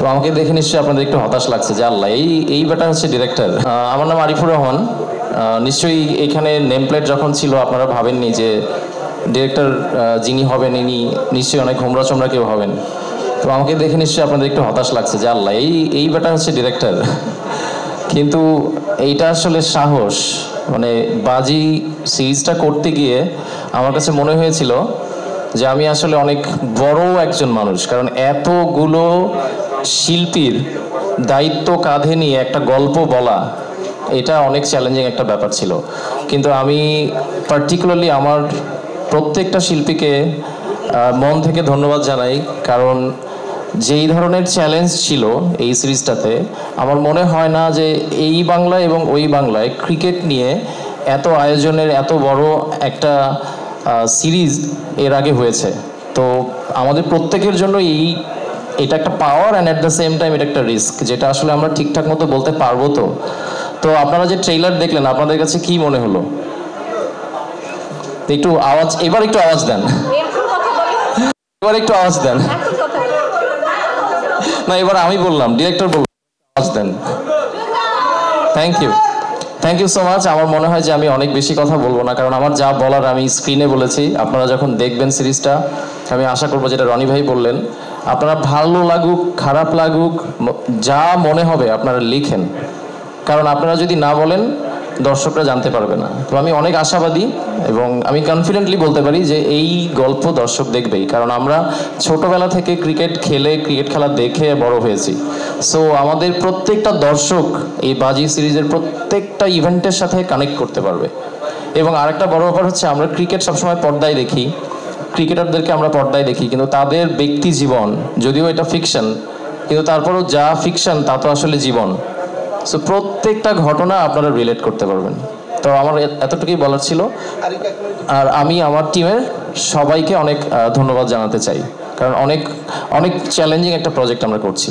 তো আমাকে দেখে নিশ্চয়ই আপনাদের একটু হতাশ লাগছে যে আল্লাহ এই ব্যাটা হচ্ছে ডিরেক্টর। আমার নাম আরিফুর রহমান। নিশ্চয়ই এখানে নেম প্লেট যখন ছিল আপনারা ভাবেননি যে ডিরেক্টর যিনি হবেন ইনি নিশ্চয়ই অনেক হোমরা চোমরা কেউ হবেন। তো আমাকে দেখে নিশ্চয়ই আপনাদের একটু হতাশ লাগছে যে আল্লাহ এই ব্যাটা হচ্ছে ডিরেক্টর। কিন্তু এইটা আসলে সাহস, মানে বাজি সিরিজটা করতে গিয়ে আমার কাছে মনে হয়েছিল যে আমি আসলে অনেক বড় একজন মানুষ, কারণ এতগুলো শিল্পীর দায়িত্ব কাঁধে নিয়ে একটা গল্প বলা এটা অনেক চ্যালেঞ্জিং একটা ব্যাপার ছিল। কিন্তু আমি পার্টিকুলারলি আমার প্রত্যেকটা শিল্পীকে মন থেকে ধন্যবাদ জানাই, কারণ যেই ধরনের চ্যালেঞ্জ ছিল এই সিরিজটাতে আমার মনে হয় না যে এই বাংলায় এবং ওই বাংলায় ক্রিকেট নিয়ে এত আয়োজনের এত বড় একটা সিরিজ এর আগে হয়েছে। তো আমাদের প্রত্যেকের জন্য এটা একটা power and at the same time এটা একটা রিস্ক, যেটা আসলে আমরা ঠিকঠাক মতো বলতে পারবো। তো আপনারা যে ট্রেইলার দেখলেন আপনাদের কাছে কি মনে হলো? একটু আওয়াজ, এবার একটু আওয়াজ দেন, এবার একটু আওয়াজ দেন। না, এবার আমি বললাম, ডিরেক্টর বললাম, আওয়াজ দেন। Thank you so much. আমার মনে হয় যে আমি অনেক বেশি কথা বলবো না, কারণ আমার যা বলার আমি স্ক্রিনে বলেছি। আপনারা যখন দেখবেন সিরিজটা আমি আশা করবো যেটা রনি ভাই বললেন, আপনারা ভালো লাগুক খারাপ লাগুক যা মনে হবে আপনারা লিখেন, কারণ আপনারা যদি না বলেন দর্শকরা জানতে পারবে না। তো আমি অনেক আশাবাদী এবং আমি কনফিডেন্টলি বলতে পারি যে এই গল্প দর্শক দেখবেই, কারণ আমরা ছোটবেলা থেকে ক্রিকেট খেলা দেখে বড় হয়েছি। সো আমাদের প্রত্যেকটা দর্শক এই বাজি সিরিজের প্রত্যেকটা ইভেন্টের সাথে কানেক্ট করতে পারবে। এবং আরেকটা বড় ব্যাপার হচ্ছে, আমরা ক্রিকেট সবসময় পর্দায় দেখি, ক্রিকেটারদেরকে আমরা পর্দায় দেখি, কিন্তু তাদের ব্যক্তি জীবন যদিও এটা ফিকশন, কিন্তু তারপরও যা ফিকশন তা তো আসলে জীবন। সো প্রত্যেকটা ঘটনা আপনারা রিলেট করতে পারবেন। তো আমার এতটুকুই বলার ছিল। আর আমি আমার টিমের সবাইকে অনেক ধন্যবাদ জানাতে চাই, কারণ অনেক চ্যালেঞ্জিং একটা প্রজেক্ট আমরা করছি।